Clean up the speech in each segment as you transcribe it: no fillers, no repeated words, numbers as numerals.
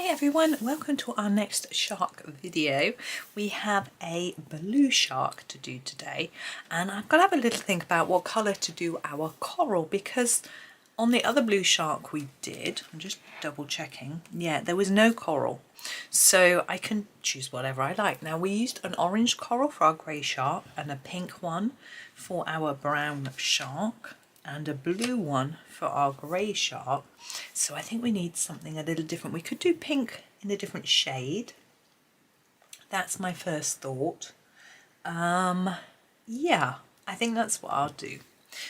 Hi everyone, welcome to our next shark video. We have a blue shark to do today, and I've got to have a little think about what colour to do our coral, because on the other blue shark we did, I'm just double checking, yeah, there was no coral, so I can choose whatever I like. Now we used an orange coral for our grey shark and a pink one for our brown shark and a blue one for our grey shark. So I think we need something a little different. We could do pink in a different shade. That's my first thought. Yeah, I think that's what I'll do.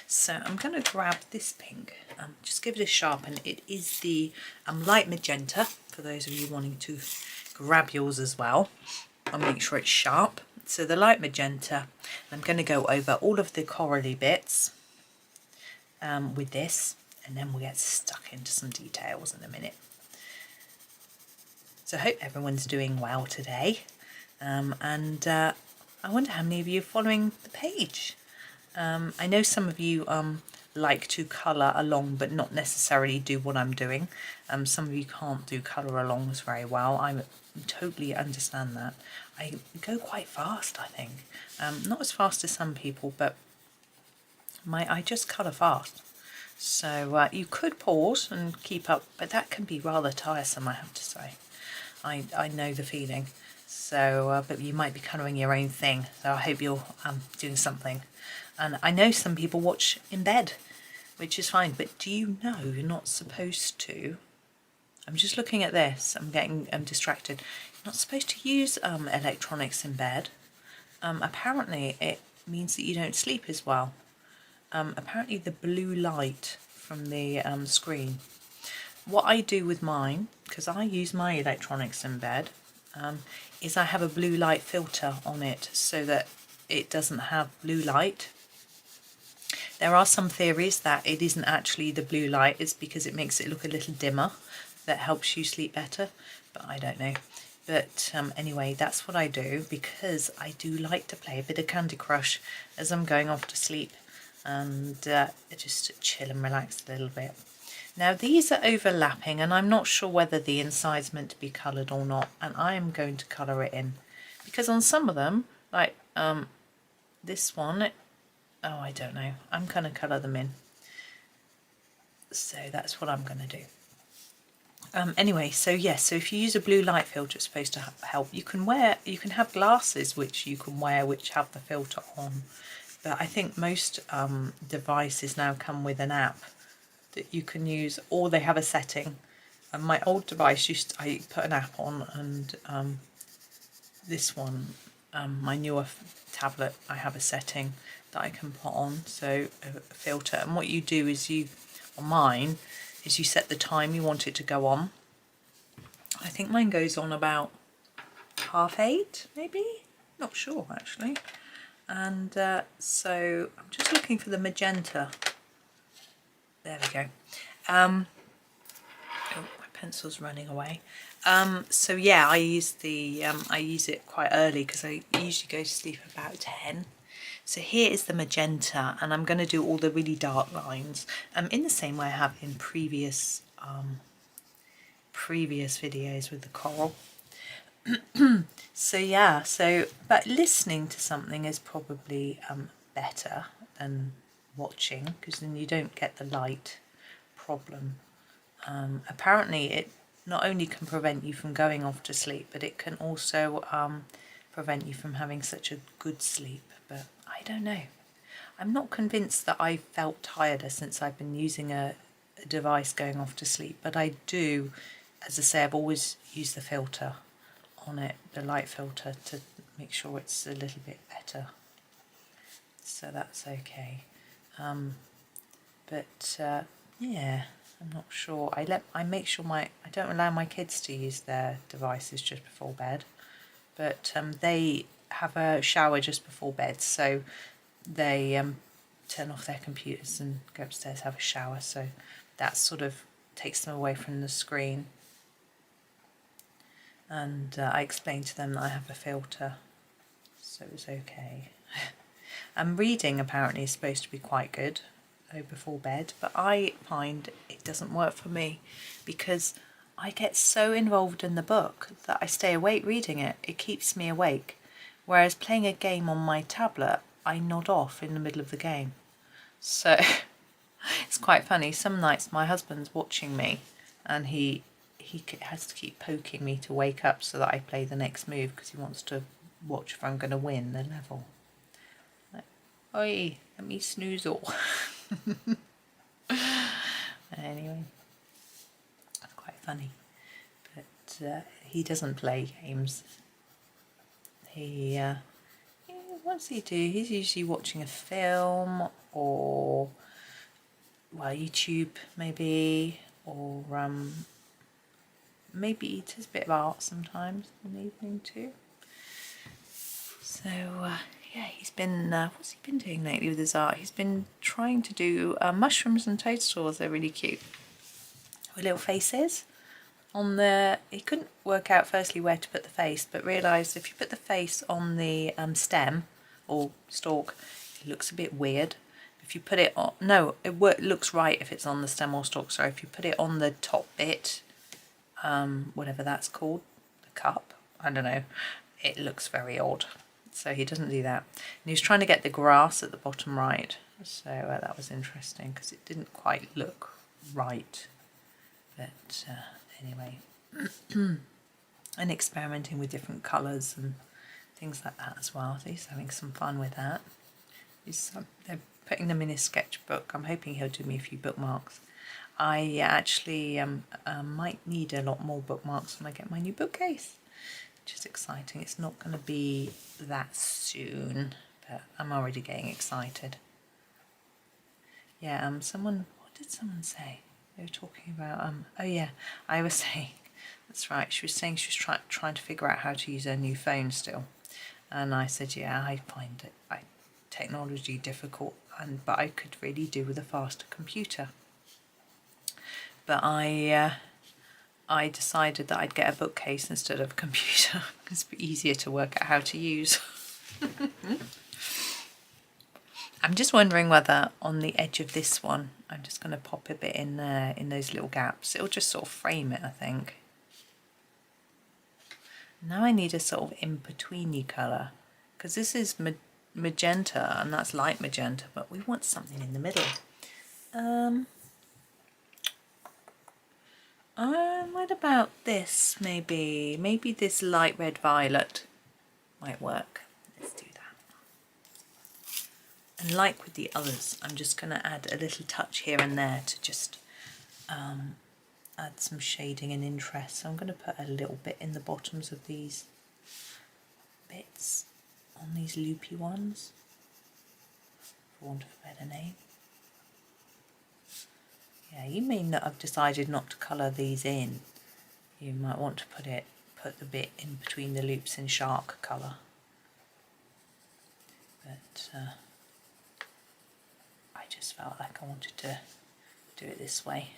So I'm going to grab this pink, just give it a sharpen. It is the light magenta, for those of you wanting to grab yours as well. I'll make sure it's sharp. So the light magenta, I'm going to go over all of the corally bits with this, and then we'll get stuck into some details in a minute. So I hope everyone's doing well today, and I wonder how many of you are following the page. I know some of you like to colour along but not necessarily do what I'm doing. Some of you can't do colour alongs very well. I totally understand that. I go quite fast, I think. Not as fast as some people, but I just colour fast. So you could pause and keep up, but that can be rather tiresome, I have to say. I know the feeling. So, but you might be colouring your own thing, so I hope you're doing something. And I know some people watch in bed, which is fine, but do you know you're not supposed to? I'm just looking at this, I'm getting distracted. You're not supposed to use electronics in bed. Apparently it means that you don't sleep as well. Apparently the blue light from the screen. What I do with mine, because I use my electronics in bed, is I have a blue light filter on it so that it doesn't have blue light. There are some theories that it isn't actually the blue light, it's because it makes it look a little dimmer that helps you sleep better, but I don't know. But anyway, that's what I do, because I do like to play a bit of Candy Crush as I'm going off to sleep, and just chill and relax a little bit. Now these are overlapping, and I'm not sure whether the inside's meant to be coloured or not, and I am going to colour it in, because on some of them, like this one, oh, I don't know, I'm going to colour them in. So that's what I'm going to do. Anyway, so yes, so if you use a blue light filter, it's supposed to help. You can have glasses which you can wear which have the filter on, but I think most devices now come with an app that you can use, or they have a setting. And my old device I put an app on, and this one, my newer tablet, I have a setting that I can put on, so a filter. And what you do is on mine, is you set the time you want it to go on. I think mine goes on about 8:30, maybe? Not sure actually. And so I'm just looking for the magenta. There we go. Oh, my pencil's running away. So yeah, I use it quite early, because I usually go to sleep about 10. So here is the magenta, and I'm going to do all the really dark lines in the same way I have in previous videos with the coral. So yeah, but listening to something is probably better than watching, because then you don't get the light problem. Apparently it not only can prevent you from going off to sleep, but it can also prevent you from having such a good sleep. But I don't know. I'm not convinced that I felt tireder since I've been using a device going off to sleep, but I do, as I say, I've always used the filter on it, the light filter, to make sure it's a little bit better. So that's okay. Yeah, I'm not sure. I make sure I don't allow my kids to use their devices just before bed, but they have a shower just before bed, so they turn off their computers and go upstairs, have a shower, so that sort of takes them away from the screen. And I explained to them that I have a filter, so it was okay. And reading apparently is supposed to be quite good before bed, but I find it doesn't work for me, because I get so involved in the book that I stay awake reading it. It keeps me awake. Whereas playing a game on my tablet, I nod off in the middle of the game. So it's quite funny. Some nights my husband's watching me and he has to keep poking me to wake up so that I play the next move because he wants to watch if I'm going to win the level. Like, oi, let me snoozle. Anyway, that's quite funny. But he doesn't play games. He what does he do? He's usually watching a film or, well, YouTube maybe, or maybe he does a bit of art sometimes in the evening too. So yeah, he's been what's he been doing lately with his art? He's been trying to do mushrooms and toadstools. They're really cute with little faces on the. He couldn't work out firstly where to put the face, but realised if you put the face on the stem or stalk, it looks a bit weird. If you put it on, no, it looks right if it's on the stem or stalk. Sorry, if you put it on the top bit, whatever that's called, the cup, I don't know, it looks very odd. So he doesn't do that. And he was trying to get the grass at the bottom right. So that was interesting because it didn't quite look right. But anyway, and experimenting with different colours and things like that as well. So he's having some fun with that. They're putting them in his sketchbook. I'm hoping he'll do me a few bookmarks. I actually might need a lot more bookmarks when I get my new bookcase, which is exciting. It's not going to be that soon, but I'm already getting excited. Yeah, what did someone say? They were talking about, oh yeah, I was saying, that's right, she was saying she was trying to figure out how to use her new phone still. And I said, yeah, I find technology difficult, but I could really do with a faster computer. But I decided that I'd get a bookcase instead of a computer. It's a bit easier to work out how to use. I'm just wondering whether on the edge of this one, I'm just going to pop a bit in there, in those little gaps. It'll just sort of frame it, I think. Now I need a sort of in-betweeny colour, because this is magenta and that's light magenta, but we want something in the middle. What about this maybe? Maybe this light red violet might work. Let's do that. And like with the others, I'm just going to add a little touch here and there to just add some shading and interest. So I'm going to put a little bit in the bottoms of these bits on these loopy ones, for want of a better name. Yeah, you may not have decided not to colour these in. You might want to put the bit in between the loops in shark colour. But I just felt like I wanted to do it this way.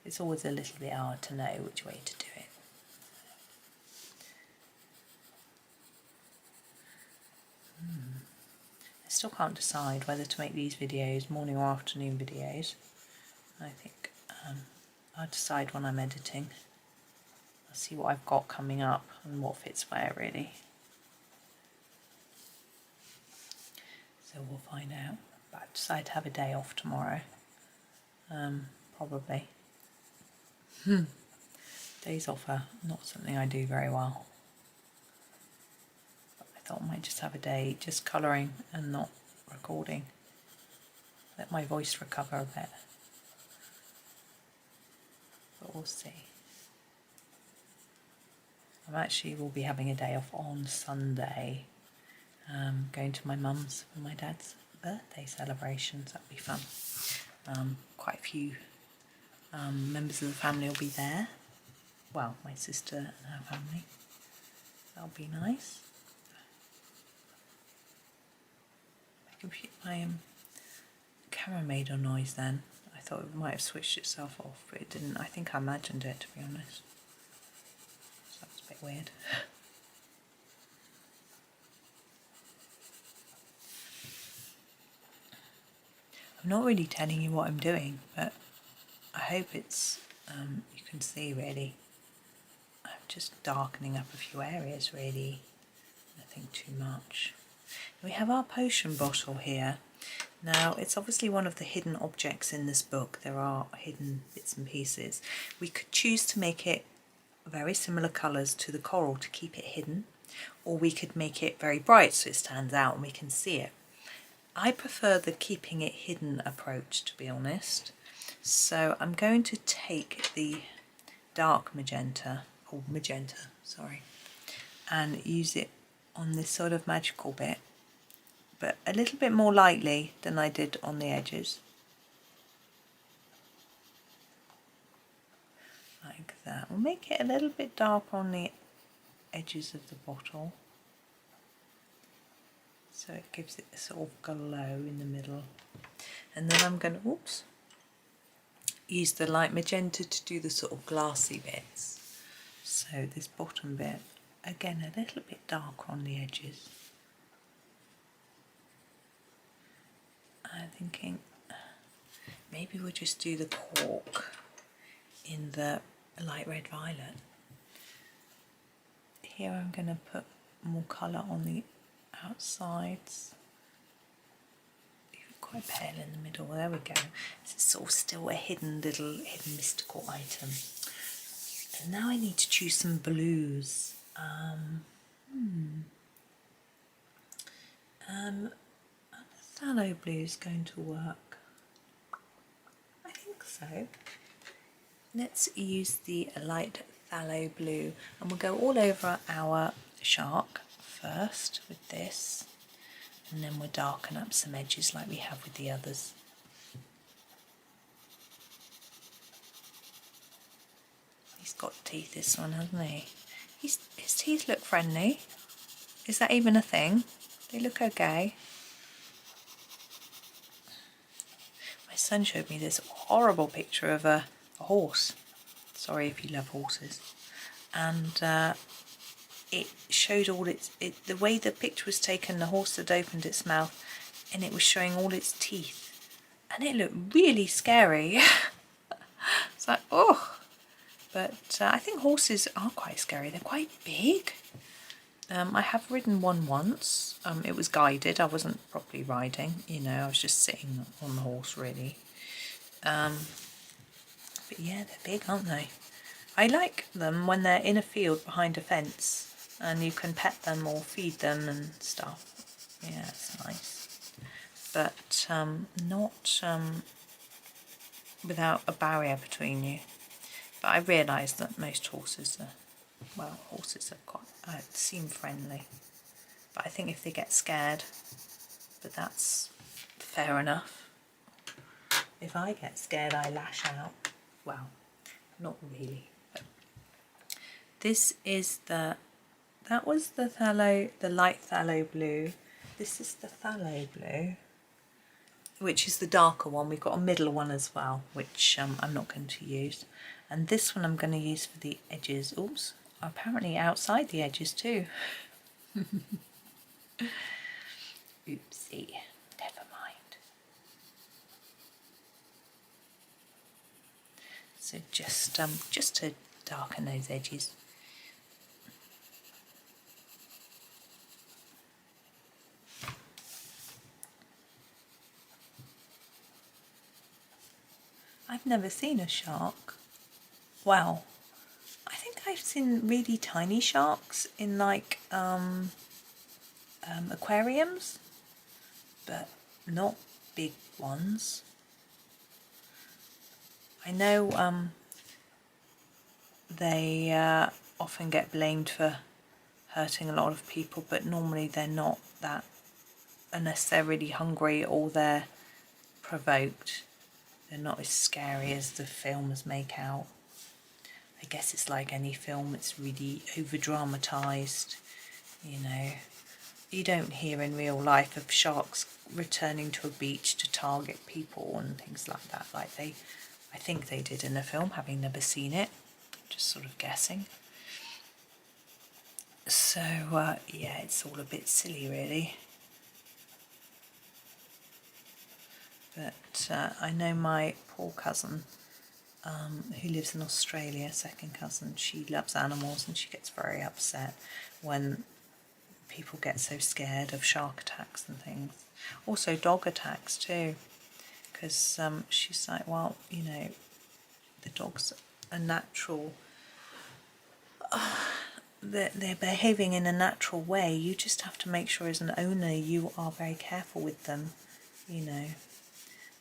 It's always a little bit hard to know which way to do it. I still can't decide whether to make these videos morning or afternoon videos. I think I'll decide when I'm editing. I'll see what I've got coming up and what fits where really. So we'll find out. But I decide to have a day off tomorrow. Probably. Days off are not something I do very well. But I thought I might just have a day just colouring and not recording. Let my voice recover a bit. But we'll see. Will be having a day off on Sunday. Going to my mum's for my dad's birthday celebrations. That'll be fun. Quite a few members of the family will be there. Well, my sister and her family. That'll be nice. My camera made a noise then. I thought it might have switched itself off, but it didn't. I think I imagined it, to be honest. So that's a bit weird. I'm not really telling you what I'm doing, but I hope it's You can see really, I'm just darkening up a few areas really, nothing too much. We have our potion bottle here. Now it's obviously one of the hidden objects in this book. There are hidden bits and pieces. We could choose to make it very similar colours to the coral to keep it hidden, or we could make it very bright so it stands out and we can see it. I prefer the keeping it hidden approach, to be honest. So I'm going to take the dark magenta, sorry, and use it on this sort of magical bit, but a little bit more lightly than I did on the edges. Like that. We'll make it a little bit darker on the edges of the bottle, so it gives it a sort of glow in the middle. And then I'm going to, use the light magenta to do the sort of glassy bits. So this bottom bit, again a little bit darker on the edges. I'm thinking maybe we'll just do the cork in the light red violet. Here I'm going to put more colour on the outsides. Quite pale in the middle. There we go. This is sort of still a hidden mystical item. And now I need to choose some blues. Phthalo Blue is going to work. I think so. Let's use the light Phthalo Blue, and we'll go all over our shark first with this. And then we'll darken up some edges like we have with the others. He's got teeth, this one, hasn't he? His teeth look friendly. Is that even a thing? They look okay. My son showed me this horrible picture of a horse. Sorry if you love horses. And it showed all the way the picture was taken, the horse had opened its mouth and it was showing all its teeth, and it looked really scary. It's like, oh, but I think horses are quite scary. They're quite big. I have ridden one once. It was guided. I wasn't properly riding, you know, I was just sitting on the horse really. But yeah, they're big, aren't they? I like them when they're in a field behind a fence and you can pet them or feed them and stuff. Yeah, it's nice. But not without a barrier between you. But I realise that most horses are, well, horses are quite, seem friendly. But I think if they get scared, but that's fair enough. If I get scared, I lash out. Well, not really. But this is that was the light Phthalo Blue. This is the Phthalo Blue, which is the darker one. We've got a middle one as well, which I'm not going to use. And this one I'm going to use for the edges. Oops, apparently outside the edges too. Oopsie, never mind. So just to darken those edges. I've never seen a shark. Well, I think I've seen really tiny sharks in like aquariums, but not big ones. I know they often get blamed for hurting a lot of people, but normally they're not that, unless they're really hungry or they're provoked. They're not as scary as the films make out. I guess it's like any film, it's really over-dramatised, you know. You don't hear in real life of sharks returning to a beach to target people and things like that, like I think they did in the film, having never seen it, just sort of guessing. So, yeah, it's all a bit silly really. But I know my poor cousin who lives in Australia, second cousin. She loves animals and she gets very upset when people get so scared of shark attacks and things. Also dog attacks too, because she's like, well, you know, the dog's a natural, they're behaving in a natural way. You just have to make sure as an owner you are very careful with them, you know.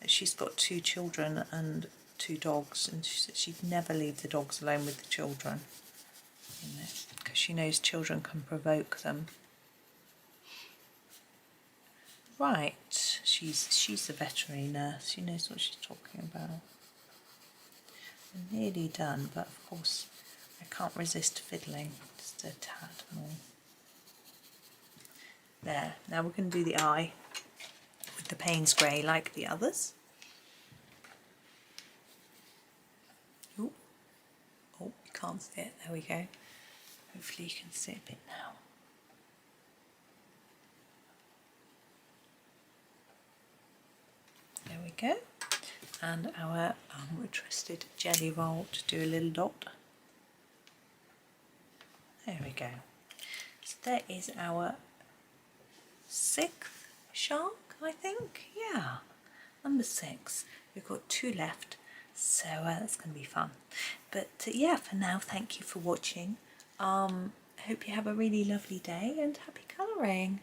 She's got 2 children and 2 dogs, and she said she'd never leave the dogs alone with the children, you know, because she knows children can provoke them. Right, she's a veterinary nurse. She knows what she's talking about. We're nearly done, but of course I can't resist fiddling just a tad more. There. Now we're going to do the eye with the Paynes Grey like the others. Oh, you can't see it. There we go. Hopefully you can see it a bit now. There we go. And our trusted jelly roll to do a little dot. There we go. So there is our 6th shark, I think. Yeah, number 6. We've got 2 left, so that's going to be fun. But yeah, for now, thank you for watching. I hope you have a really lovely day and happy colouring.